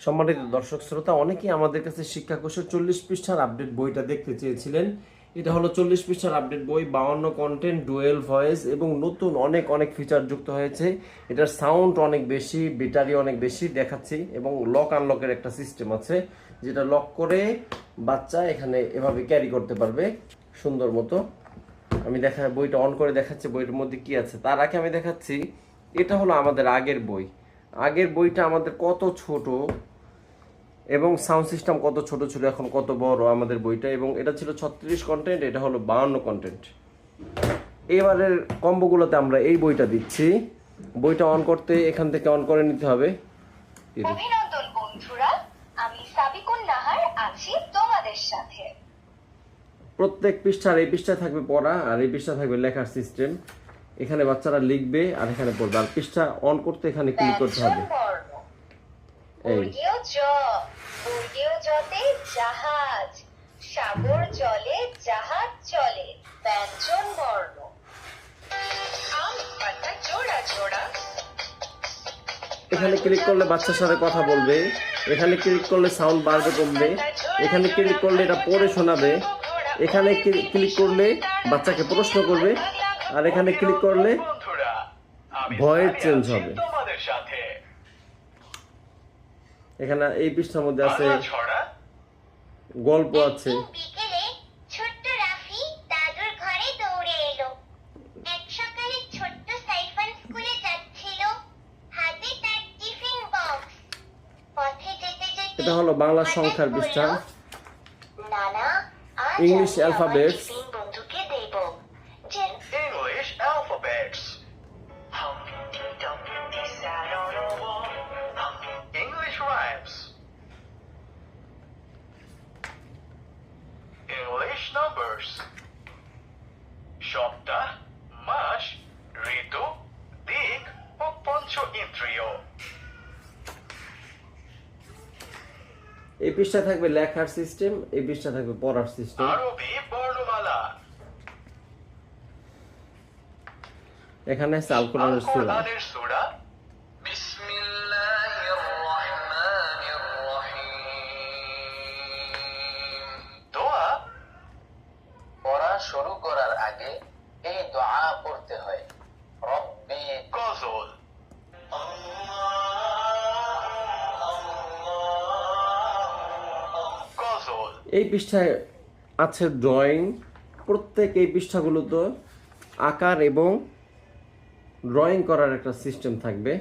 সম্মানিত দর্শক শ্রোতা, অনেকেই আমাদের কাছে শিক্ষা কোষের 40 পৃষ্ঠার আপডেট বইটা দেখতে চেয়েছিলেন। এটা হলো 40 পৃষ্ঠার আপডেট বই, 52 কন্টেন্ট, ডুয়েল ভয়েস এবং নতুন অনেক অনেক ফিচার যুক্ত হয়েছে। এটার সাউন্ড অনেক বেশি, ব্যাটারি অনেক বেশি দেখাচ্ছি এবং লক আনলকের একটা সিস্টেম আছে, যেটা লক করে বাচ্চা এখানে এভাবে ক্যারি করতে পারবে সুন্দর মতো। আমি বইটা অন করে দেখাচ্ছি বইটার মধ্যে কি আছে। তার আগে আমি দেখাচ্ছি, এটা হলো আমাদের আগের বই। আগের বইটা আমাদের কত ছোট এবং সাউন্ড সিস্টেম কত ছোট ছিল, এখন কত বড় আমাদের বইটা। এবং এটা ছিল 36 কন্টেন্ট, এটা হলো 52 কন্টেন্ট। এবারের কম্বোগুলোতে আমরা এই বইটা দিচ্ছি। বইটা অন করতে এখান থেকে অন করে নিতে হবে। অভিনন্দন বন্ধুরা, আমি সাবিকুন নাহার আছি তোমাদের সাথে। প্রত্যেক পৃষ্ঠার এই পৃষ্ঠায় থাকবে পড়া আর এই পৃষ্ঠা থাকবে লেখার সিস্টেম। এখানে বাচ্চারা লিখবে আর এখানে পড়বে। আর পৃষ্ঠা অন করতে এখানে ক্লিক করতে হবে। এই জতে জাহাজ, সাগর জলে জাহাজ চলে, ব্যঞ্জন বর্ণ। জোড়া জোড়া। এখানে ক্লিক করলে বাচ্চার সাথে কথা বলবে, এখানে ক্লিক করলে সাউন্ড বাড়বে কমবে, এখানে ক্লিক করলে এটা পড়ে শোনাবে, এখানে ক্লিক করলে বাচ্চাকে প্রশ্ন করবে, আর এখানে ক্লিক করলে ভয়েস চেঞ্জ হবে। এখানে এই পৃষ্ঠার মধ্যে আছে গল্প আছে। ছোট্ট রাফি দাদুর ঘরে দৌড়ে এলো। এক সকালে ছোট্ট সাইফান স্কুলে যাচ্ছিল, হাতে তার টিফিন বক্স। পথে যেতে যেতে এটা হলো বাংলা সংখ্যার পৃষ্ঠা। নানা, আজ ইংলিশ আমি আমার অ্যালফাবেটস। টিফিন বন্ধুকে দেব। English alphabets. Humpty Dumpty sat on a wall. English rhymes. English numbers. সপ্তাহ, মাস, ঋতু, দিক ও পঞ্চ ইন্দ্রিয়। এই পৃষ্ঠায় থাকবে লেখার সিস্টেম, এই পৃষ্ঠায় থাকবে পড়ার সিস্টেম। আরবি বর্ণমালা। এখানে আছে আল কোরআনের সূরা। কোরআনের সূরা। বিসমিল্লাহির রহমানির রহিম। দোয়া। পড়া শুরু করার আগে এই দোয়া পড়তে হয়। রব্বি গজল। গজল। এই পৃষ্ঠায় আছে ড্রয়িং। প্রত্যেক এই পৃষ্ঠাগুলোতে আকার এবং ড্রয়িং করার একটা সিস্টেম থাকবে।